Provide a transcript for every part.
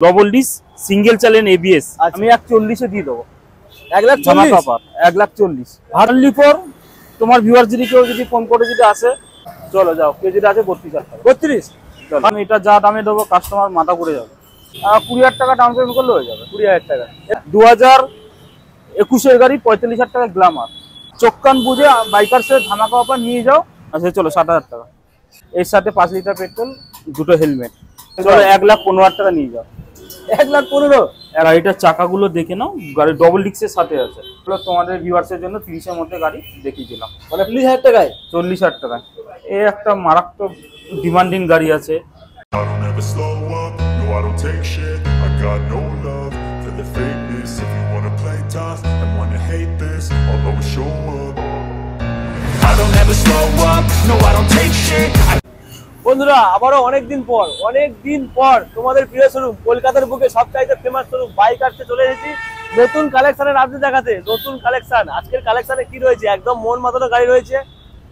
Double disc single channel ABS আমি 140 এ দিয়ে দেবো। 1,40,000 হার্ডলি ফর তোমার ভিউয়ার যদি কেউ যদি ফোন করে যদি আসে চলো যাও কেজিটা আছে 32,000 টাকা। 32 আমি এটা যা দামে দেবো কাস্টমার মাথা ঘুরে যাবে। 20,000 টাকা ডাউন পেমেন্ট করলে হয়ে যাবে। 20,000 টাকা 2021 এর গাড়ি 45,000 টাকা গ্ল্যামার চোখ কান বুঝে বাইকার্সের ধামাকা অফার নিয়ে যাও। আচ্ছা চলো 60,000 টাকা এর সাথে 5 লিটার পেট্রোল দুটো হেলমেট চলো 1,15,000 টাকা নিয়ে যাও। 1,15,000 গাড়িটার চাকাগুলো দেখে নাও, গাড়ি ডবল ডিস্কের সাথে আছে। তোমাদের ভিউয়ার্সের জন্য 30 এর মধ্যে গাড়ি দেখিয়ে দিলাম। মানে 40,000 টাকায় 40,000 টাকায় এই একটা মারাত্মক ডিমান্ডিং গাড়ি আছে। বন্ধুরা আবারও অনেকদিন পর তোমাদের প্রিয় শোরুম কলকাতার বুকে সবচাইতে ফেমাস শোরুম বাইকার্সে চলে এসেছি নতুন কালেকশনের আপডেট দেখাতে। নতুন কালেকশন আজকের কালেকশনে কি রয়েছে, একদম মন মাতানো গাড়ি রয়েছে,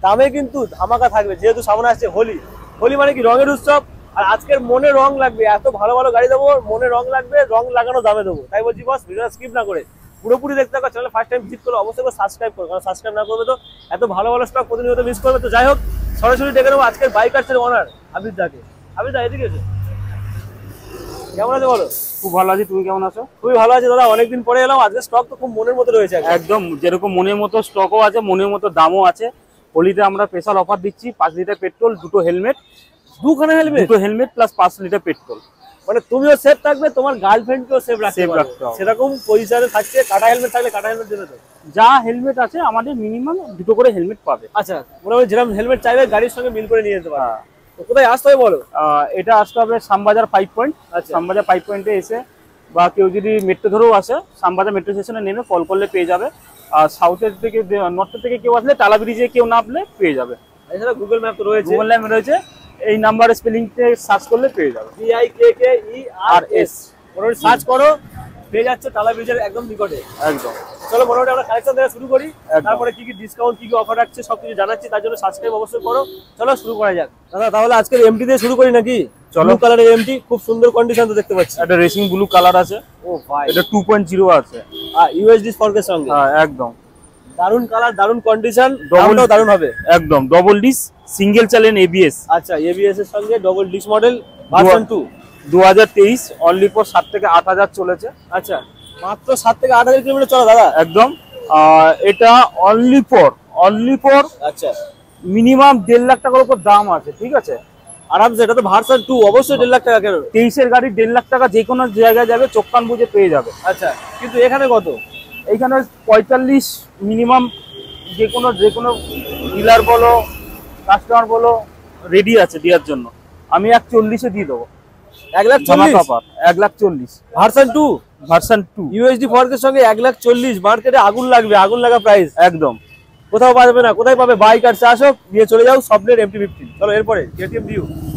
দামে কিন্তু ধামাকা থাকবে। যেহেতু সামনে আসছে হোলি, হোলি মানে কি রঙের উৎসব, আর আজকের মনে রং লাগবে। এত ভালো ভালো গাড়ি দেবো, মনে রং লাগবে, রং লাগানো দামে দেবো। তাই বলছি বস ভিডিওটা স্কিপ না করে পুরোপুরি দেখতে থাকো। চ্যানেল ফার্স্ট টাইম ভিজিট করো অবশ্যই সাবস্ক্রাইব করো, কারণ সাবস্ক্রাইব না করবে তো এত ভালো ভালো স্টক প্রতিনিয়ত মিস করবে। তো যাই হোক সরাসরি ডেকে নেবো আজকের বাইকার্সের ওনার আবিদ দাকে। আবিদ দা এদিকে এসে কেমন আছে বলো? খুব ভালো আছি, তুমি কেমন আছো? খুবই ভালো আছে দাদা, অনেকদিন পরে এলাম। আজকে স্টক তো খুব মনের মতো রয়েছে, একদম যেরকম মনের মতো স্টকও আছে, মনের মতো দামও আছে। হোলিতে আমরা স্পেশাল অফার দিচ্ছি 5 লিটার পেট্রোল দুটো হেলমেট, দুটো হেলমেট প্লাস 5 লিটার পেট্রোল। মানে তুমিও সেফ থাকবে, তোমার গার্লফ্রেন্ডকেও সেফ রাখতে হবে, সেরকম পজিশনে থাকছে। কাটা হেলমেট থাকলে কাটা হেলমেট দেবে তো? যা হেলমেট আছে আমাদের মিনিমাম দুটো করে হেলমেট পাবে। আচ্ছা মোটামুটি যেরকম হেলমেট চাইবে গাড়ির সঙ্গে মিল করে নিয়ে যেতে পারবে। তো কোথায় আসতে হবে বলো? এটা আসতে হবে শ্যামবাজার 5 পয়েন্ট। শ্যামবাজার 5 পয়েন্টে এসে বা কেউ যদি মেট্রো ধরেও আসে শ্যামবাজার মেট্রো স্টেশনে নেমে কল করলে পেয়ে যাবে। আর সাউথের থেকে নর্থের থেকে কেউ আসলে টালা ব্রিজে কেউ নামলে পেয়ে যাবে। এছাড়া গুগল ম্যাপ তো রয়েছে, গুগল ম্যাপ রয়েছে, এই নাম্বারে স্পেলিংতে সার্চ করলে পেয়ে যাবে। BIKKERS মোটামুটি সার্চ করো পেয়ে যাচ্ছে টালা ব্রিজের একদম নিকটে। একদম চলো মোটামুটি আমরা কালেকশন দেখা শুরু করি, তারপরে কি কি ডিসকাউন্ট কি কি অফার রাখছে সবকিছু জানাচ্ছি। তার জন্য সাবস্ক্রাইব অবশ্যই করো। চলো শুরু করা যাক দাদা। তাহলে আজকের এমটি দিয়ে শুরু করি নাকি? চলো। ব্লু কালারের এমটি, খুব সুন্দর কন্ডিশন তো দেখতে পাচ্ছি। এটা রেসিং ব্লু কালার আছে। ও ভাই এটা 2.0 আছে আর ইউএসডি স্পর্কের সঙ্গে। হ্যাঁ একদম দারুন কালার, দারুন কন্ডিশন, দামটাও দারুন হবে। একদম double disc single channel ABS. আচ্ছা এবিএস এর সঙ্গে double disc model version 2 2023 only for 7 থেকে 8,000 চলেছে। আচ্ছা মাত্র 7 থেকে 8,000 কিলোমিটার চলে দাদা? একদম। এটা অনলি ফর আচ্ছা মিনিমাম 1.5 লাখ টাকার উপর দাম আছে, ঠিক আছে আরামসে। এটা তো ভার্সন 2 অবশ্যই 1.5 লাখ টাকা। কেন 23 এর গাড়ি 1.5 লাখ টাকা যে কোনো জায়গায় যাবে চোখ কান বুঝে পেয়ে যাবে। আচ্ছা কিন্তু এখানে কত? এইখানে 45 মিনিমাম। যে কোনো ডিলার বলো কাস্টমার বলো রেডি আছে দেওয়ার জন্য। আমি 140 এ দিয়ে দেবো। 1,40,000 ভার্সন 2 ইউএসডি ফর্কের সঙ্গে 1,40,000 মার্কেটে আগুন লাগবে, আগুন লাগা প্রাইস। একদম কোথাও পাবে না। কোথায় পাবে? বাইকার্সে আসো, নিয়ে চলে যাও স্বপ্নের MT-15। চলো এরপরে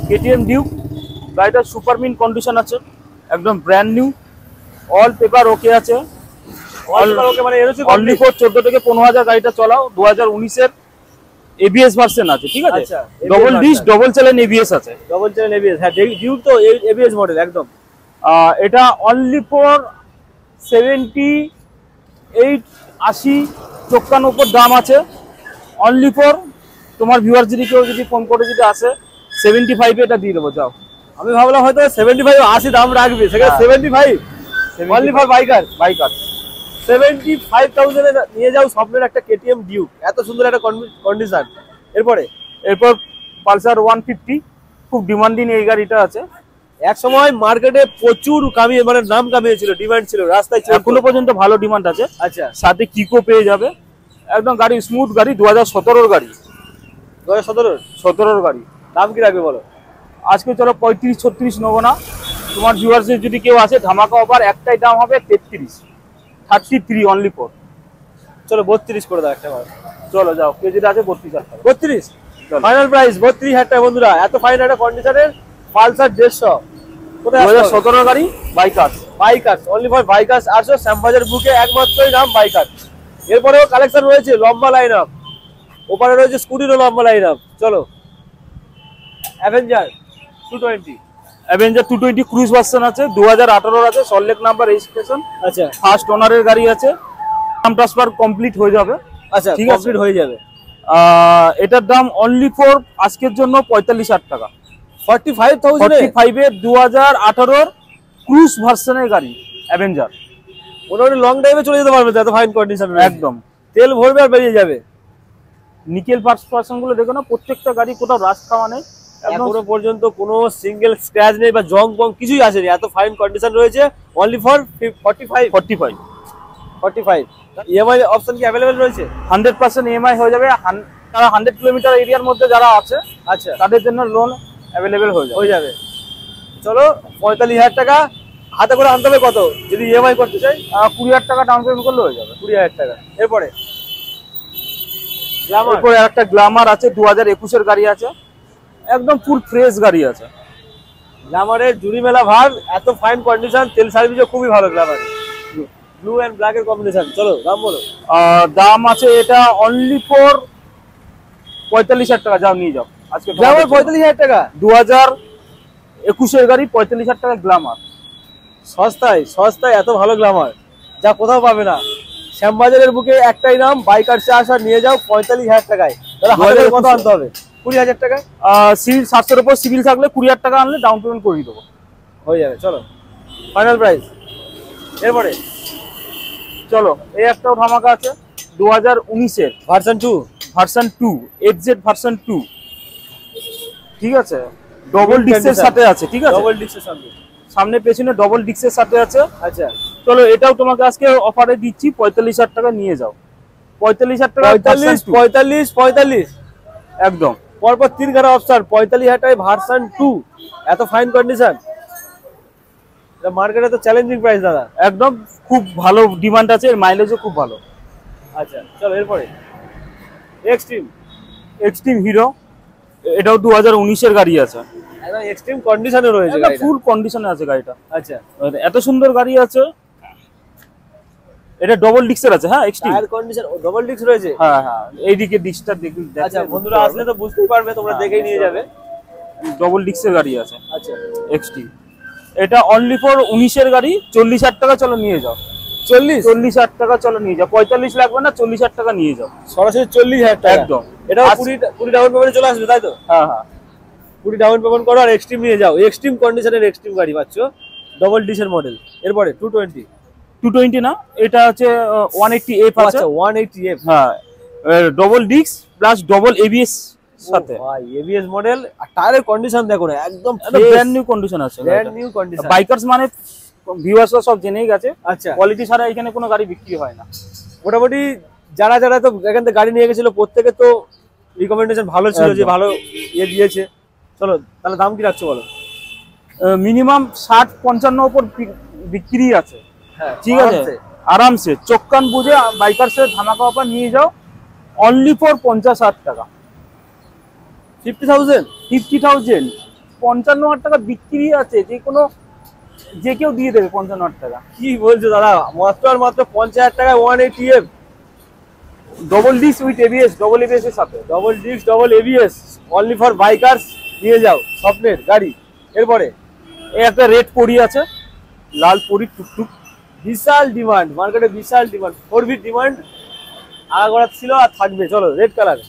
কেটিএম ডিউক। গাড়িটা সুপার মিন কন্ডিশন আছে, একদম ব্র্যান্ড নিউ, অল পেপার ওকে আছে। মানে অনলি ফর 14 থেকে 15,000 গাড়িটা চলাও। 2019 এর এবিএস ভার্সন আছে, ঠিক আছে। আচ্ছা double disc double channel ABS আছে। ডবল চ্যানেল এবিএস, হ্যাঁ ডিউক তো এবিএস মডেল একদম। এটা অনলি ফর 78-80 চোখান উপর দাম আছে। অনলি ফর তোমার ভিউয়ার যদি কেউ যদি ফোন করে যদি আসে 75 এটা দিয়ে দেবো। যাও আমি ভাবলাম হয়তো 75-80 দাম রাখবে, সেখানে 75 অনলি ফর বাইকার 75,000 এ নিয়ে যাও স্বপ্নের একটা কেটিএম ডিউক, এত সুন্দর একটা কন্ডিশন। এরপর পালসার 150 খুব ডিমান্ডিং এই গাড়িটা আছে। এক সময় মার্কেটে প্রচুর কামিয়ে মানে নাম কামিয়েছিল, ডিমান্ড ছিল, রাস্তায় এখনো পর্যন্ত ভালো ডিমান্ড আছে। আচ্ছা সাথে কিকো পেয়ে যাবে, একদম গাড়ি স্মুথ গাড়ি। 2017 গাড়ি, 2017 গাড়ি। দাম কি রাখবে বলো? আজকে চলো 35-36 নেবো না। তোমার ভিউয়ার্সের যদি কেউ আসে ধামাকা অফার, একটাই দাম হবে 33 অনলি ফর। চলো 32 করে দাও একটা বার। চলো যাও কেজিটা আছে 32,000 টাকা। 32 ফাইনাল প্রাইস 32,000 টাকা। বন্ধুরা এত ফাইন একটা কন্ডিশনের পালসার 150 কোথায়? 2017 গাড়ি বাইকার্স অনলি ফর বাইকার্স। আসো শ্যামবাজার বুকে একমাত্রই নাম বাইকার্স। এরপরেও কালেকশন রয়েছে, লম্বা লাইন আপ। ওপারে রয়েছে স্কুটিরও লম্বা লাইন আপ। চলো অ্যাভেঞ্জার 220 অ্যাভেঞ্জার 220 ক্রুজ ভার্সন আছে, 2018 আছে, সল্টলেক নাম্বার রেজিস্ট্রেশন। আচ্ছা ফার্স্ট ওনারের গাড়ি আছে, নাম ট্রান্সফার কমপ্লিট হয়ে যাবে। আচ্ছা, ঠিক আছে, কমপ্লিট হয়ে যাবে। এটার দাম অনলি ফর আজকের জন্য 45,000 টাকা। 45,000 45 এর 2018 ক্রুজ ভার্সনের গাড়ি অ্যাভেঞ্জার। মোটামুটি লং ড্রাইভে চলে যেতে পারবে, এত ফাইন কন্ডিশন। একদম তেল ভরবে আর বেরিয়ে যাবে। নিকেল পার্সন গুলো দেখো না, প্রত্যেকটা গাড়ি কোথাও রাশ খাওয়া নেই, এখনো পর্যন্ত কোনো সিঙ্গেল স্ক্র্যাচ নেই বা জং পং কিছুই আসেনি, এত ফাইন কন্ডিশন রয়েছে। Only for 45। ইএমআই অপশন কি অ্যাভেলেবেল রয়েছে? 100% ইএমআই হয়ে যাবে। তারা 100 কিলোমিটার এরিয়ার মধ্যে যারা আছে, আচ্ছা, তাদের জন্য লোন অ্যাভেলেবেল হয়ে যাবে। চলো 45,000 টাকা হাতে করে আনতে হবে। কত যদি ইএমআই করতে চাই? 20,000 টাকা ডাউন পেমেন্ট করলে হয়ে যাবে। 20,000 টাকা। এরপরে এরপরে একটা গ্ল্যামার আছে, 2021 এর গাড়ি আছে, একদম ফুল ফ্রেশ গাড়ি আছে। গ্ল্যামারের জুড়ি মেলা ভার, এত ফাইন কন্ডিশন, তেল সার্ভিসও খুবই ভালো। গ্ল্যামার ব্লু এন্ড ব্ল্যাক এর কম্বিনেশন। চলো দাম বলো। দাম আছে এটা অনলি ফর 45,000 টাকা। যাও নিয়ে যাও আজকে। গ্ল্যামার 45,000 টাকা, 2021 এর গাড়ি, 45,000 টাকা গ্ল্যামার। সস্তায় এত ভালো গ্ল্যামার যা কোথাও পাবে না। শ্যামবাজারের বুকে একটাই নাম, বাইকার্সে আসা, নিয়ে যাও 45,000 টাকায়। তাহলে হাজার কত আনতে হবে? 20,000 টাকা। সিভিল 700 উপর সিভিল থাকলে 20,000 টাকা আনলে ডাউন পেমেন্ট করে দেবো, হয়ে যাবে। চলো ফাইনাল প্রাইস। এরপরে চলো এই একটাও ধামাকা আছে, 2019 এর ভার্সন 2 এফজেড ভার্সন 2। ঠিক আছে, ডবল ডিস্কের সাথে আছে। ঠিক আছে, ডবল ডিস্কের সামনে সামনে পেছনে ডবল ডিস্কের সাথে আছে। আচ্ছা চলো এটাও তোমাকে আজকে অফারে দিচ্ছি, 45,000 টাকা নিয়ে যাও। 45,000 টাকা। 45 একদম পরপর 3 খানা অপশন। 45,000 টাকায় ভার্সন 2, এত ফাইন কন্ডিশন। এটা মার্কেটে তো চ্যালেঞ্জিং প্রাইস দাদা। একদম খুব ভালো ডিমান্ড আছে, এর মাইলেজও খুব ভালো। আচ্ছা চলো এরপরে এক্সট্রিম হিরো, এটাও 2019 এর গাড়ি আছে, একদম এক্সট্রিম কন্ডিশনে রয়েছে গাড়িটা। ফুল কন্ডিশনে আছে গাড়িটা। আচ্ছা এত সুন্দর গাড়ি আছে। এটা ডবল ডিস্কের আছে। হ্যাঁ, extreme tyre condition double disc রয়েছে। হ্যাঁ, এইদিকে ডিস্কটা দেখি। আচ্ছা বন্ধুরা আসলে তো বুঝতেই পারবে, তোমরা দেখেই নিয়ে যাবে। ডবল ডিস্কের গাড়ি আছে। আচ্ছা এক্সট্রিম, এটা অনলি ফর 19 এর গাড়ি, 40,000 টাকা। চলো নিয়ে যাও। 40,000 টাকা। চলো নিয়ে যাও, 45 লাগবে না, 40,000 টাকা নিয়ে যাও। সরাসরি 40,000 টাকা একদম। এটা 20 ডাউন পেমেন্ট চলে আসবে, তাই তো? হ্যাঁ, 20 ডাউন পেমেন্ট করো আর এক্সট্রিম নিয়ে যাও। এক্সট্রিম কন্ডিশনের এক্সট্রিম গাড়ি পাচ্ছ, ডবল ডিসের মডেল। এরপরে 220 না, এটা আছে 180F আছে। আচ্ছা 180F। হ্যাঁ, double disc plus double ABS সাথে। ভাই এবিএস মডেল, আর টায়ারের কন্ডিশন দেখো না, একদম ব্র্যান্ড নিউ কন্ডিশন আছে। Brand new condition. বাইকার্স মানে ভিউয়ার্সরা সব জেনেই গেছে, আচ্ছা কোয়ালিটি ছাড়া এখানে কোনো গাড়ি বিক্রি হয় না। মোটামুটি যারা তো এখান থেকে গাড়ি নিয়ে গেছিল, প্রত্যেকে তো রিকমেন্ডেশন ভালো ছিল, যে ভালো ইয়ে দিয়েছে। চলো তাহলে দাম কি রাখছো বলো? মিনিমাম 60-55 উপর বিক্রি আছে। হ্যাঁ ঠিক আছে, আরামসে চোখ কান বুঝে বাইকার্সের ধামাকা অফার নিয়ে যাও, অনলি ফর 50,000 টাকা। 50,000 55,000 টাকা বিক্রি আছে, যে কেউ দিয়ে দেবে 55,000 টাকা। কি বলছো দাদা? মাত্র আর মাত্র 50,000 টাকায় 180F double disc with ABS, double ABS এর সাথে। Double disc double ABS, only for bikers, নিয়ে যাও স্বপ্নের গাড়ি। এরপরে এই একটা রেড পরি আছে, লাল পরি টুকটুক। বিশাল ডিমান্ড মার্কেটে, বিশাল ডিমান্ড, 4V ডিমান্ড আগাগোড়া ছিল আর থাকবে। চলো রেড কালার,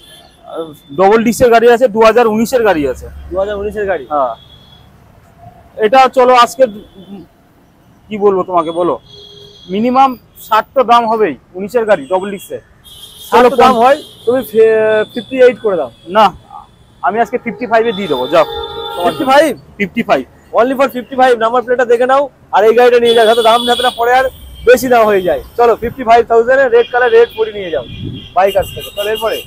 ডবল ডিস্কের গাড়ি আছে, 2019 এর গাড়ি আছে। 2019 এর গাড়ি। হ্যাঁ, এটা চলো আজকে কি বলবো তোমাকে, বলো মিনিমাম 60 তো দাম হবেই। 19 এর গাড়ি ডবল ডিস্কের, চলো দাম হয়, তুমি 58 করে দাও না, আমি আজকে 55 এ দিয়ে দেবো। যাও 55 অনলি ফর 55। নাম্বার প্লেটটা দেখে নাও আর এই গাড়িটা নিয়ে যাও, যাতে দাম যাতে না পরে আর বেশি দাম হয়ে যায়। চলো 55,000 এ রেড কালার রেড পরি নিয়ে যাও বাইকার্স থেকে। চলো এরপরে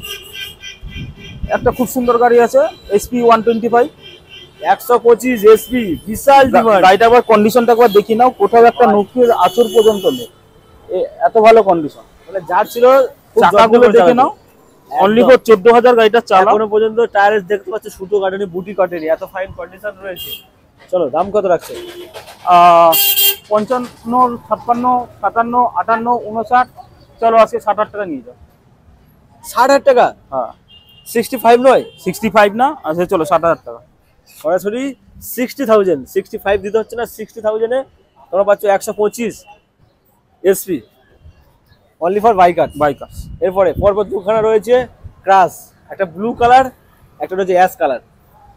একটা খুব সুন্দর গাড়ি আছে, SP 125 125 SP, বিশাল ডিমান্ড। গাড়িটা একবার কন্ডিশনটা একবার দেখি নাও, কোথাও একটা নখের আঁচড় পর্যন্ত নেই, এত ভালো কন্ডিশন। মানে যা ছিল চাকাগুলো দেখে নাও, অনলি ফর 14,000 গাড়িটা চালাও। এখনো পর্যন্ত টায়ার দেখতে পাচ্ছ সুতো কাটেনি, বুটি কাটেনি, এত ফাইন কন্ডিশন রয়েছে। চলো দাম কত রাখছে? 55, 56, 57, 58, 59। চলো আজকে 60,000 টাকা নিয়ে যাও। 60,000 টাকা? হ্যাঁ, 65 নয়? 65 না, আচ্ছা চলো 60,000 টাকা। সরাসরি 60,000, 65 দিতে হচ্ছে না, 60,000-এ তোমরা পাচ্ছ 125 এসপি অনলি ফর বাইকার্স। এরপরে পরপর দুখানা রয়েছে ক্রাশ, একটা ব্লু কালার, একটা রয়েছে অ্যাশ কালার।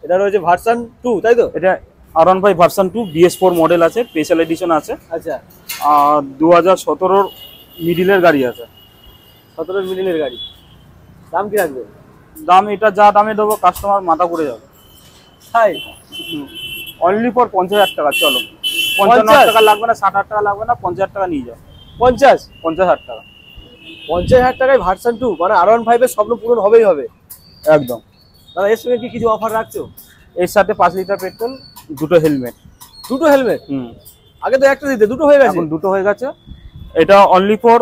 এটা রয়েছে ভার্সন 2, তাই তো? এটা R15 ভার্সন 2 BS4 মডেল আছে, স্পেশাল এডিশন আছে। আচ্ছা, আর 2017 মিডিলের গাড়ি আছে। 17 মিডিলের গাড়ি। দাম কি রাখবে? দাম এটা যা দামে দেবো কাস্টমার মাথা ঘুরে যাবে। তাই অনলি ফর 50,000 টাকা। চলো 55,000 টাকা লাগবে না, 60,000 টাকা লাগবে না, 50,000 টাকা নিয়ে যাও। 50,000 টাকা। 50,000 টাকায় ভার্সন 2, মানে R15 এর স্বপ্ন পূরণ হবেই হবে একদম। দাদা। এর সঙ্গে কি কিছু অফার রাখছো? এর সাথে 5 লিটার পেট্রোল, দুটো হেলমেট। দুটো হেলমেট? আগে তো একটা দিতে, দুটো হয়ে গেছে। এখন দুটো হয়ে গেছে। এটা অনলি ফর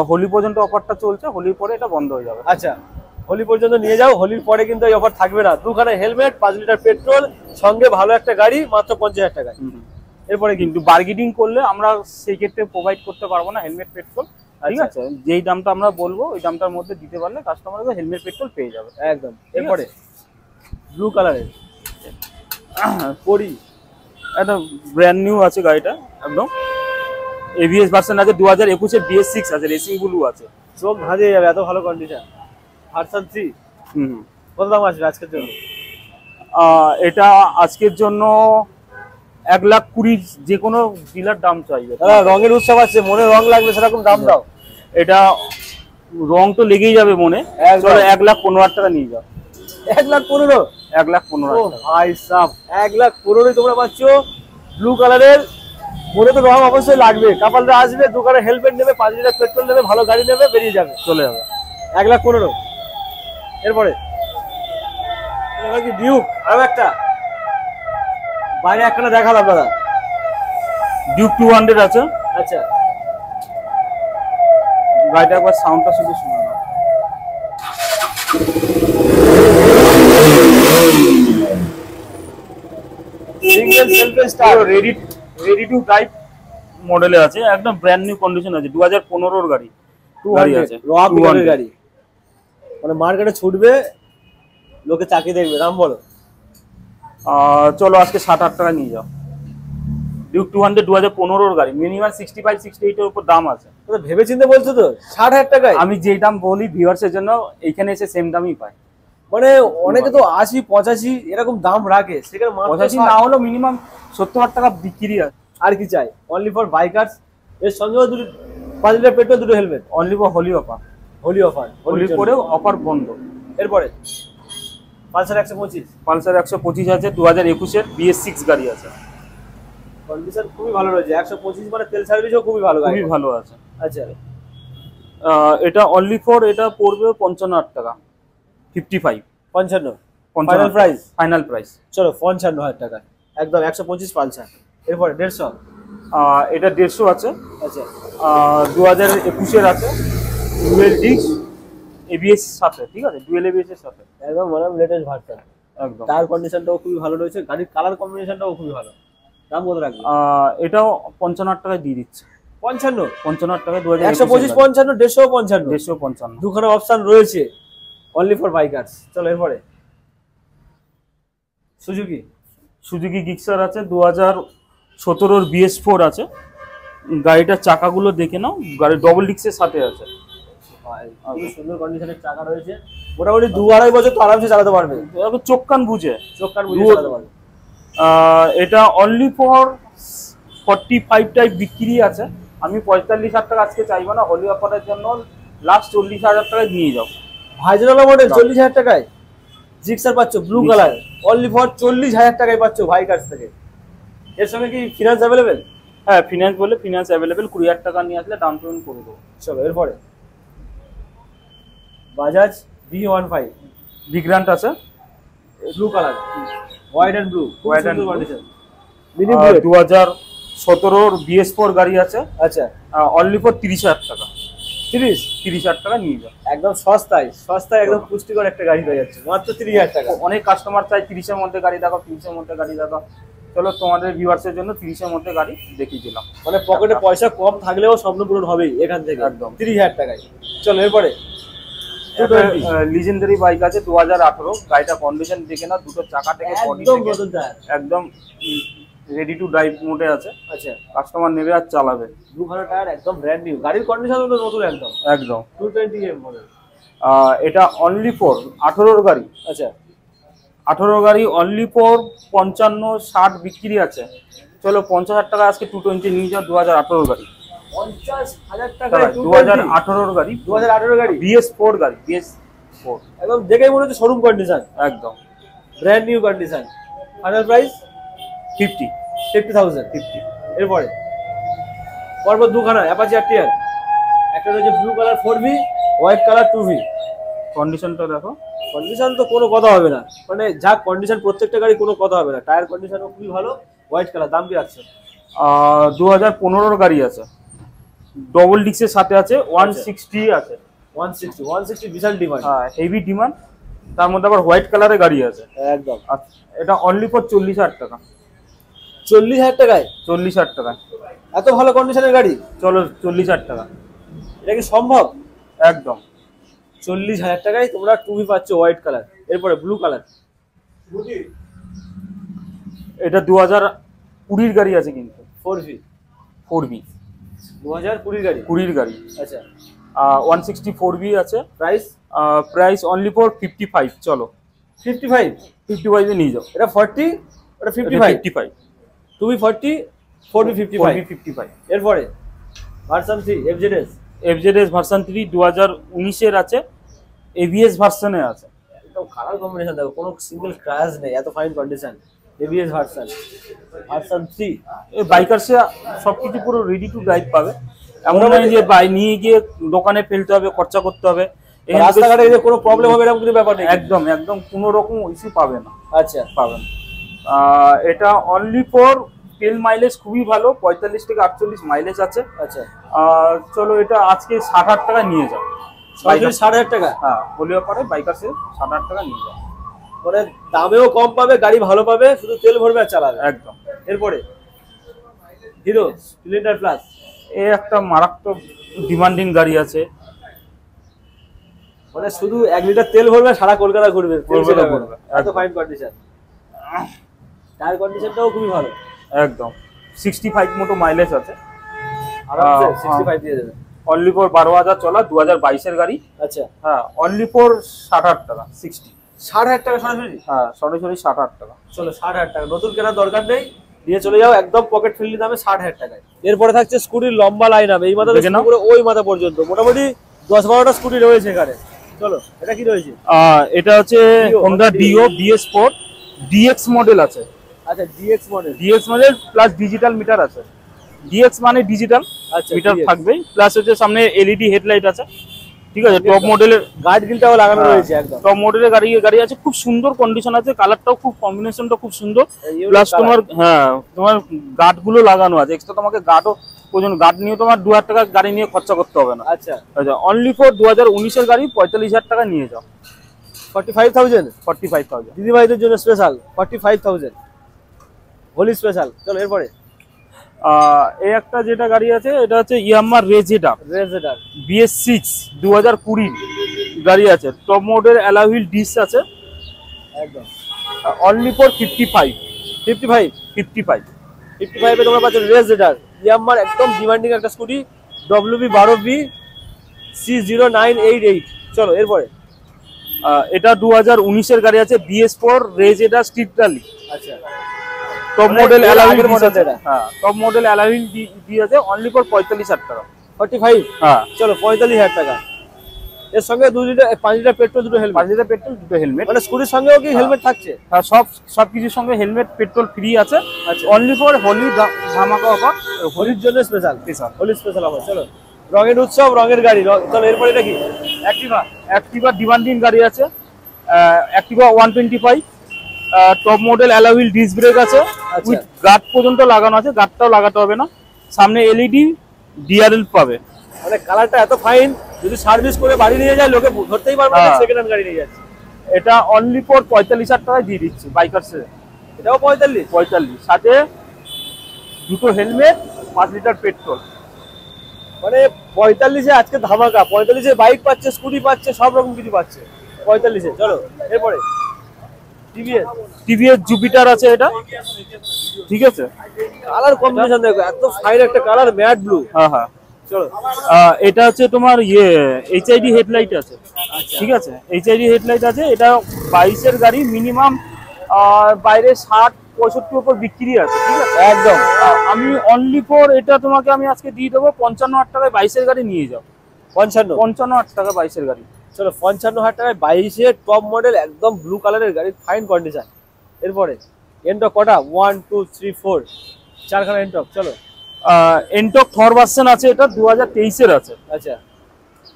হোলি পর্যন্ত অফারটা চলছে, হোলির পরে এটা বন্ধ হয়ে যাবে। আচ্ছা, হোলি পর্যন্ত নিয়ে যাও, হোলির পরে কিন্তু এই অফার থাকবে না। দুখানে হেলমেট, 5 লিটার পেট্রোল, সঙ্গে ভালো একটা গাড়ি, মাত্র 50,000 টাকায়। এরপরে কিন্তু বার্গেনিং করলে আমরা সেই ক্ষেত্রে প্রোভাইড করতে পারবো না হেলমেট পেট্রোল, ঠিক আছে? যেই দামটা আমরা বলবো ওই দামটার মধ্যে দিতে পারলে কাস্টমারকে হেলমেট পেট্রোল পেয়ে যাবে একদম। এরপরে ব্লু কালারের পরি, একটা ব্র্যান্ড নিউ আছে গাড়িটা, একদম ABS ভার্সন আছে, 2021 এর BS6 আছে, রেসিং ব্লু আছে। চোখ ধাঁধে যাবে, এত ভালো কন্ডিশন। ভার্সন 3 কত দাম আসবে আজকের জন্য? এটা আজকের জন্য 1,20,000 যে কোনো ডিলার দাম চাইবে। দাদা রঙের উৎসব আছে, মনে রং লাগবে সেরকম দাম দাও। এটা রং তো লেগেই যাবে মনে। চলো 1,15,000 টাকা নিয়ে যাও। 1,15,000? 1,15,000 টাকা। ভাই সাব, 1,15,000 তোমরা পাচ্ছ ব্লু কালারের। মনে তো রং অবশ্যই লাগবে, কাপালরা আসবে, দোকানে হেলমেট নেবে, 5 লিটার পেট্রোল নেবে, ভালো গাড়ি নেবে, বেরিয়ে যাবে, চলে যাবে। 1,15,000। এরপরে এবার কি ডিউক, আরো একটা বাইরে একখানা দেখালাম দাদা, ডিউক 200 আছে। আচ্ছা, গাড়িটা একবার সাউন্ডটা শুধু শুনে নাও। Single self start, ready to drive মডেলে আছে, একদম ব্র্যান্ড নিউ কন্ডিশন আছে, 2015 এর গাড়ি। 200 আছে, গাড়ি, মানে মার্কেটে ছুটবে, লোকে চাকরি দেখবে। দাম বলো। চলো আজকে 7,000 টাকা নিয়ে যাও। ডিউক 200 2015 এর গাড়ি, মিনিমাম 65-68 এর উপর দাম আছে। তো ভেবে চিন্তে বলছো তো? 60,000 টাকায়? আমি যেই দাম বলি ভিউয়ার্সের জন্য এইখানে এসে সেম দামই পায়। মানে অনেকে তো 80-85 এরকম দাম রাখে, সেখানে 85 না হলেও মিনিমাম 70,000 টাকা বিক্রি আছে। আর কি চাই? Only for bikers. এর সঙ্গেও 5 লিটার পেট্রোল, দুটো helmet, only for Holi offer. Holi offer, হোলির পরেও অফার বন্ধ। এরপরে পালসার 125, পালসার 125 আছে, 2021 এর BS6 গাড়ি আছে। কন্ডিশন খুবই ভালো রয়েছে। 125 মানে তেল সার্ভিসও খুবই ভালো, খুবই ভালো আছে। আচ্ছা, এটা অনলি ফর এটা পড়বে 55,000 টাকা। 55 ফাইনাল প্রাইস? Final price. চলো 55,000 টাকা একদম। 125 পালসার। এরপরে 150, এটা 150 আছে। আচ্ছা, 2021 এর আছে, ডুয়েল ডিস্ক ABS সাথে, ঠিক আছে? ডুয়েল ABS এর সাথে, একদম মানে লেটেস্ট ভার্সন। একদম। টায়ার কন্ডিশনটাও খুবই ভালো রয়েছে, গাড়ির কালার কম্বিনেশনটাও খুবই ভালো। দাম কত রাখবে? এটাও 55,000 টাকায় দিয়ে দিচ্ছে। 55,000 টাকায় 125, 55, 150, 155। দুখানা অপশন রয়েছে, অনলি ফর বাইকার্স। চলো এরপরে সুজুকি গিক্সার আছে, 2017 এর BS4 আছে। গাড়িটার চাকাগুলো দেখে নাও, গাড়ি ডবল ডিস্কের সাথে আছে। খুবই সুন্দর কন্ডিশনের চাকা রয়েছে, মোটামুটি 2-2.5 বছর তো আরামসে চালাতে পারবে, চোখ কান বুঝে চালাতে পারবে। এটা অনলি ফর 45 টাইপ বিক্রি আছে। আমি 45,000 টাকা আজকে চাইবো না, হোলি অফারের জন্য লাস্ট 40,000 টাকায় নিয়ে যাও। ভাইজরালা মডেল 40,000 টাকায় জিক্সার পাচ্ছ, ব্লু কালার, অনলি ফর 40,000 টাকায় পাচ্ছ ভাই কাছ থেকে। এর সঙ্গে কি ফিনান্স অ্যাভেলেবেল? হ্যাঁ, ফিনান্স বলে ফিনান্স অ্যাভেলেবেল, 20,000 টাকা নিয়ে আসলে ডাউন পেমেন্ট করে দেবো। চলো এরপরে বাজাজ V15 ভিগ্রান্ট আছে, blue colour, white and blue, white and condition. 2017 BS4 গাড়ি আছে। আচ্ছা, অনলি ফর 30,000 টাকা। 30,000 টাকা নিয়ে যাও। একদম সস্তায় একদম পুষ্টিকর একটা গাড়ি হয়ে যাচ্ছে, মাত্র 30,000 টাকা। অনেক কাস্টমার চাই 30 এর মধ্যে গাড়ি দেখাও, 30 এর মধ্যে গাড়ি দেখাও। চলো তোমাদের ভিউয়ার্সের জন্য 30 এর মধ্যে গাড়ি দেখিয়ে দিলাম। মানে পকেটে পয়সা কম থাকলেও স্বপ্ন পূরণ হবেই এখান থেকে, একদম 30,000 টাকায়। চলো এরপরে লিজেন্ডারি বাইক আছে 2018, গাড়িটা কন্ডিশন দেখে না, দুটো চাকা থেকে বডি একদম থেকে নতুন টায়ার, একদম রেডি টু ড্রাইভ মোডে আছে। আচ্ছা কাস্টমার নেবে আর চালাবে। দুখানা টায়ার একদম ব্র্যান্ড নিউ, গাড়ির কন্ডিশন তো নতুন একদম। একদম 220 মডেল। এটা অনলি ফর 18 গাড়ি। আচ্ছা 18 গাড়ি অনলি ফর 55-60 বিক্রি আছে। চলো 50,000 টাকা আজকে 220 নিয়ে যাও। 2018 গাড়ি, 50,000 টাকায় 2018 গাড়ি, 2018 গাড়ি, BS4 গাড়ি, BS4 একদম দেখেই মনে হচ্ছে শোরুম কন্ডিশন, একদম brand new condition. Final price 50,000। 50,000। এরপরে পরপর দুখানা অ্যাপাচি আরটিআর, একটা রয়েছে blue colour 4V, white colour 2V। কন্ডিশনটা দেখো, কন্ডিশন তো কোনো কথা হবে না, মানে যা কন্ডিশন প্রত্যেকটা গাড়ি কোনো কথা হবে না, টায়ার কন্ডিশনও খুবই ভালো। হোয়াইট কালার, দাম কি রাখছে? 2015 গাড়ি আছে, ডবল ডিক্সের সাথে আছে, 160 আছে। 160 বিশাল ডিমান্ড, হ্যাঁ হেভি ডিমান্ড। তার মধ্যে আবার হোয়াইট কালারের গাড়ি আছে একদম। এটা অনলি ফর 40,000 টাকা। 40,000 টাকায়? 40,000 টাকা, এত ভালো কন্ডিশনের গাড়ি? চলো 40,000 টাকা। এটা কি সম্ভব? একদম 40,000 টাকায় তোমরা 2V পাচ্ছ হোয়াইট কালার। এরপরে ব্লু কালার, এটা 2020 গাড়ি আছে কিন্তু 4V, 4B 2020 গাড়ি, 20 গাড়ি। আচ্ছা 164B আছে। প্রাইস? Price only for 55। চলো 55 এ নিয়ে যাও। এটা 40, এটা 55। 55, 2V 40, 4V 55। 55। এরপরে ভার্সন 3 FZS ভার্সন 3 2019 এর আছে, ABS ভার্সনে আছে। একদম কালার কম্বিনেশন দেখো, কোনো সিঙ্গেল ক্র্যাশ নেই, এত ফাইন কন্ডিশন। ABS ভার্সন 3, এই বাইকারসে সবকিছু পুরো রেডি টু ড্রাইভ পাবে। এমন নয় যে নিয়ে গিয়ে দোকানে ফেলতে হবে, খরচা করতে হবে, রাস্তাঘাটে যে কোনো প্রবলেম হবে এরকম কোনো ব্যাপার নেই। একদম একদম কোনো রকম ইস্যু পাবে না। আচ্ছা পাবেন। এটা অনলি ফর তেল মাইলেজ খুবই ভালো, 45 থেকে 48 মাইলেজ আছে। আচ্ছা চলো এটা আজকে 60,000 টাকা নিয়ে যাও। 60,000 টাকা? হ্যাঁ বলিও পারে বাইকারসে 60,000 টাকা নিয়ে যাও। মানে দামেও কম পাবে, গাড়ি ভালো পাবে, শুধু তেল ভরবে আর চালাবে। একদম। এরপরে হিরো স্প্লেন্ডার প্লাস, এই একটা মারাত্মক ডিমান্ডিং গাড়ি আছে, মানে শুধু 1 লিটার তেল ভরবে সারা কলকাতা ঘুরবে, এত ফাইন কন্ডিশন। টায়ার কন্ডিশনটাও খুবই ভালো, একদম 65 মতো মাইলেজ আছে, আরামসে 65 দিয়ে দেবে। অনলি ফর 12,000 চলা, 2022 এর গাড়ি। আচ্ছা হ্যাঁ অনলি ফর 60,000 টাকা। 60,000 টাকা সরাসরি? হ্যাঁ সরাসরি 60,000 টাকা। চলো 60,000 টাকা, নতুন কেনার দরকার নেই, দিয়ে চলে যাও একদম পকেট ফ্রেন্ডলি দামে 60,000 টাকায়। এরপরে থাকছে স্কুটির লম্বা লাইন আপ, এই মাথা থেকে পুরো ওই মাথা পর্যন্ত মোটামুটি 10-12টা স্কুটি রয়েছে এখানে। চলো এটা কি রয়েছে? এটা হচ্ছে Honda Dio BS4 DX model আছে। আচ্ছা DX model, DX model plus digital meter আছে। DX মানে ডিজিটাল মিটার থাকবেই, প্লাস হচ্ছে সামনে LED হেডলাইট আছে। ঠিক আছে, টপ মডেলের গার্ড গ্রিলটাও লাগানো রয়েছে, একদম টপ মডেলের গাড়ি আছে, খুব সুন্দর কন্ডিশন আছে, কালারটাও খুব, কম্বিনেশনটা খুব সুন্দর। প্লাস তোমার তোমার গার্ড গুলো লাগানো আছে, এক্সট্রা তোমাকে গার্ডও প্রয়োজন, গার্ড নিয়ে তোমার 2,000 টাকা গাড়ি নিয়ে খরচা করতে হবে না। আচ্ছা আচ্ছা অনলি ফর 2019 এর গাড়ি 45,000 টাকা নিয়ে যাও। 45,000 দিদি ভাইদের জন্য স্পেশাল 45,000 হোলি স্পেশাল। চলো এরপরে এই একটা যেটা গাড়ি আছে এটা হচ্ছে ইয়ামাহা রেজেডার BS6 2020 গাড়ি আছে, top model alloy wheel disc আছে, একদম অনলি ফর 55 এ তোমরা পাচ্ছ রেজেডার ইয়ামাহার একদম ডিমান্ডিং একটা স্কুটি, WB12B C0988। চলো এরপরে এটা 2019 এর গাড়ি আছে, BS4 রেজেডার স্ট্রিট র্যালি। আচ্ছা top model alloy wheel model, হ্যাঁ টপ মডেল অ্যালয় হুইল দিয়েছে, অনলি ফর 45,000 টাকা। 45? হ্যাঁ চলো 45,000 টাকা। এর সঙ্গে 2 লিটার 5 লিটার পেট্রোল, দুটো হেলমেট। 5 লিটার পেট্রোল, দুটো হেলমেট, মানে স্কুটির সঙ্গেও কি হেলমেট থাকছে? হ্যাঁ সব কিছুর সঙ্গে হেলমেট পেট্রোল ফ্রি আছে। আচ্ছা অনলি ফর হোলি ধামাকা অফার, হোলির জন্য স্পেশাল, হোলি স্পেশাল অফার। চলো রঙের উৎসব, রঙের গাড়ি। চলো এরপরে এটা কি? অ্যাক্টিভা ডিমান্ডিং গাড়ি আছে, Activa 125 top model alloy wheel disc brake আছে, উইথ গার্ড পর্যন্ত লাগানো আছে, গার্ডটাও লাগাতে হবে না, সামনে LED DRL পাবে। মানে কালারটা এত ফাইন, যদি সার্ভিস করে বাড়ি নিয়ে যায় লোকে ধরতেই পারবে না সেকেন্ড হ্যান্ড গাড়ি নিয়ে যাচ্ছে। এটা অনলি ফর 45,000 টাকায় দিয়ে দিচ্ছি বাইকারসে। এটাও 45? সাথে দুটো হেলমেট, 5 লিটার পেট্রোল। মানে 45-এ আজকে ধামাকা, 45-এ বাইক পাচ্ছে, স্কুটি পাচ্ছে, সব রকম কিছু পাচ্ছে 45-এ। চলো এরপরে টিভিএস জুপিটার আছে এটা, ঠিক আছে। কালার কম্বিনেশন দেখো, এত ফাইন একটা কালার, ম্যাট ব্লু। হ্যাঁ হ্যাঁ, চলো এটা হচ্ছে তোমার এইচআইডি হেডলাইট আছে, ঠিক আছে। এইচআইডি হেডলাইট আছে, এটা 22-এর গাড়ি, মিনিমাম বাইরে 60-65 উপর বিক্রি আছে, ঠিক আছে একদম। আমি অনলি ফর এটা তোমাকে আমি আজকে দিয়ে দেবো 55,000 টাকায় 22-এর গাড়ি নিয়ে যাও। 55,000 টাকা 22-এর গাড়ি। চলো 55,000 টাকায় 22-এর টপ মডেল, একদম ব্লু কালারের গাড়ি, ফাইন কন্ডিশন। এরপরে এনটক কটা, 1 2 3 4 চারখানা এনটক। চলো এনটক থর ভার্সন আছে, এটা 2023-এর আছে। আচ্ছা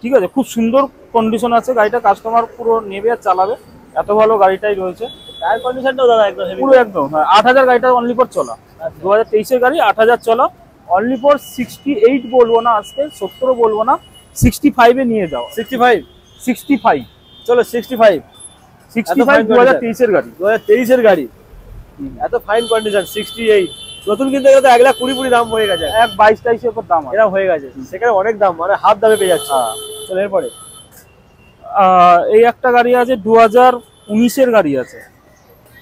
ঠিক আছে, খুব সুন্দর কন্ডিশন আছে গাড়িটা, কাস্টমার পুরো নেবে আর চালাবে, এত ভালো গাড়িটাই রয়েছে। টায়ার কন্ডিশনটাও দাদা একদম হেভি, পুরো একদম। হ্যাঁ, 8,000 গাড়িটা অনলি ফর চলা, 2023-এর গাড়ি, 8,000 চলা। অনলি ফর 68 বলবো না আজকে, 70 বলবো না, 65-এ নিয়ে যাও। 65। চলো 65 2023-এর গাড়ি, 2023-এর গাড়ি, এত ফাইন কন্ডিশন। 68 নতুন কিনতে গেলে তো 1 লাখ 20 দাম হয়ে গেছে, 22-23 উপর দাম এরকম হয়ে গেছে, সেখানে অনেক দাম, মানে হাফ দামে পেয়ে যাচ্ছে। চলো এরপরে এই একটা গাড়ি আছে, 2019-এর গাড়ি আছে,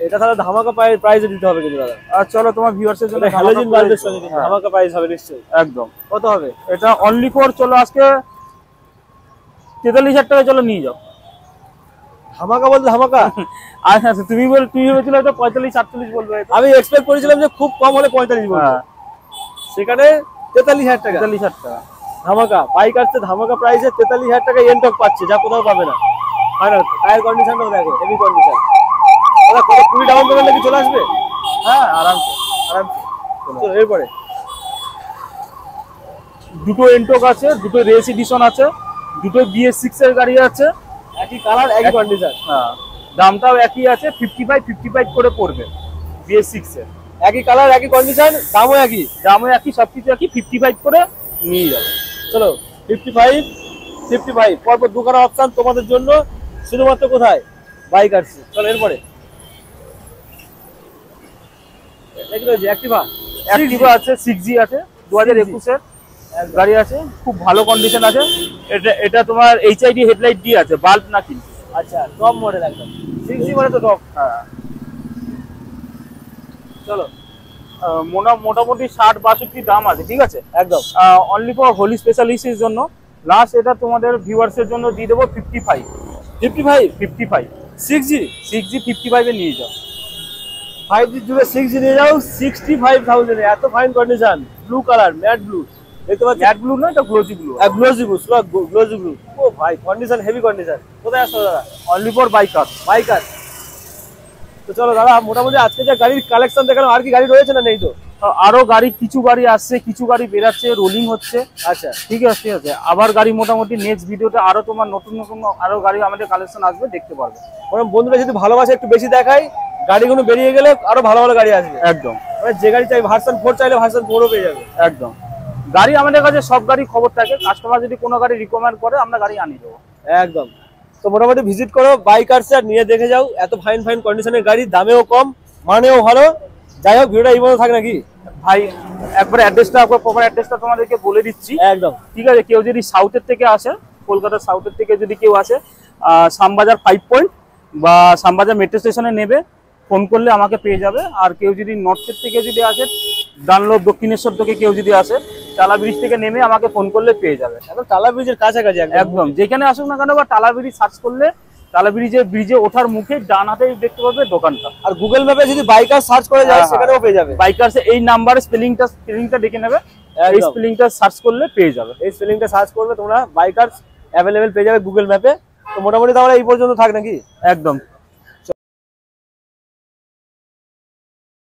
এটা তাহলে ধামাকা প্রাইসে দিতে হবে কিন্তু দাদা। আর চলো তোমার ভিউয়ার্সের জন্য হ্যালোজিন বাল্বের সঙ্গে ধামাকা প্রাইস হবে নিশ্চয়ই। একদম। কত হবে এটা? অনলি ফর চলো আজকে 43,000 টাকা, চলো নিয়ে যাও। ধামাকা বলতে ধামাকা। আচ্ছা তুমি ভেবেছিলে হয়তো 45-48 বলবে, আমি এক্সপেক্ট করেছিলাম যে খুব কম হলে 45 বলবে, সেখানে 43,000 টাকা। 43,000 টাকা ধামাকা বাইক আসছে, ধামাকা প্রাইসে 43,000 টাকা এনটক পাচ্ছে, যা কোথাও পাবে না। ফাইনাল টায়ার কন্ডিশনটাও দেখো, হেভি কন্ডিশন। দাদা কত 20 ডাউন পেমেন্ট নাকি চলে আসবে? হ্যাঁ, আরামসে। চলো এরপরে দুটো এনটক আছে, দুটো রেস এডিশন আছে, দুটো BS6-এর গাড়ি আছে, একই কালার একই কন্ডিশন। হ্যাঁ, দামটাও একই আছে, 55 করে পড়বে BS6-এর। একই কালার একই কন্ডিশন, দামও একই, সবকিছু একই, 55 করে নিয়ে যাবে। চলো 55 পরপর দুখানা অপশন তোমাদের জন্য, শুধুমাত্র কোথায়, বাইক আসছে। চলো এরপরে অ্যাক্টিভা আছে, 6G আছে, 2021-এর গাড়ি আছে, খুব ভালো কন্ডিশন আছে। এটা তোমার এইচআইডি হেডলাইট দিয়ে আছে, বাল্ব না কিন্তু। আচ্ছা, টপ মডেল একদম, 6G মানে তো টপ। হ্যাঁ, চলো মোটামুটি 60-62 দাম আছে, ঠিক আছে একদম। অনলি ফর হোলি স্পেশালিস্টের জন্য লাস্ট, এটা তোমাদের ভিউয়ার্সের জন্য দিয়ে দেবো 55 6G 55-এ নিয়ে যাও। 5G যুগে 6G নিয়ে যাও 65,000 এ, এত fine condition, blue colour, matte blue দেখতে পাচ্ছি। ম্যাট ব্লু না, এটা গ্লোজি ব্লু। Glossy blue. ও ভাই কন্ডিশন হেভি কন্ডিশন। কোথায় আসছো দাদা? Only for biker. তো চলো দাদা, মোটামুটি আজকে যে গাড়ির কালেকশন দেখালাম, আর কি গাড়ি রয়েছে না নেই তো? আরো গাড়ি, কিছু গাড়ি আসছে, কিছু গাড়ি বেরাচ্ছে, রোলিং হচ্ছে। আচ্ছা ঠিক আছে, আবার গাড়ি মোটামুটি নেক্সট ভিডিওতে আরো তোমার নতুন আরো গাড়ি আমাদের কালেকশন আসবে, দেখতে পারবে। কারণ বন্ধুরা যদি ভালোবাসে একটু বেশি দেখায়, গাড়িগুলো বেরিয়ে গেলে আরো ভালো ভালো গাড়ি আসবে। একদম, মানে যে গাড়ি চাই, ভার্সন 4 চাইলে ভার্সন 4ও পেয়ে যাবে। একদম। গাড়ি আমাদের কাছে সব গাড়ি খবর থাকে, কাস্টমার যদি কোনো গাড়ি রিকমেন্ড করে আমরা গাড়ি আনিয়ে দেবো। একদম। তো মোটামুটি ভিজিট করো বাইকার্সে, আর নিয়ে দেখে যাও, এত ফাইন কন্ডিশনের গাড়ি, দামেও কম, মানেও ভালো। যাই হোক, ভিডিওটা এই মতো থাক নাকি ভাই, একবার প্রপার অ্যাড্রেসটা তোমাদেরকে বলে দিচ্ছি। একদম ঠিক আছে, কেউ যদি সাউথের থেকে আসে, কলকাতার সাউথের থেকে যদি কেউ আসে, শ্যামবাজার 5 পয়েন্ট বা শ্যামবাজার মেট্রো স্টেশনে নেবে, ফোন করলে আমাকে পেয়ে যাবে। আর কেউ যদি নর্থের থেকে যদি আসে, ডানলপ দক্ষিণেশ্বর থেকে কেউ যদি আসে, টালা ব্রিজ থেকে নেমে আমাকে ফোন করলে পেয়ে যাবে। একদম টালা ব্রিজের কাছাকাছি, একদম যেখানে আসুক না কেন, বা টালা ব্রিজ সার্চ করলে টালা ব্রিজে ওঠার মুখে ডান হাতে দেখতে পাবে দোকানটা। আর গুগল ম্যাপে যদি বাইকার সার্চ করে যায়, সেখানেও পেয়ে যাবে। বাইকার্স এই নাম্বারে স্পেলিংটা দেখে নেবে, এই স্পেলিংটা সার্চ করলে পেয়ে যাবে। এই স্পেলিংটা সার্চ করবে তোমরা, বাইকার্স অ্যাভেলেবেল পেয়ে যাবে গুগল ম্যাপে। তো মোটামুটি তাহলে এই পর্যন্ত থাক নাকি? একদম।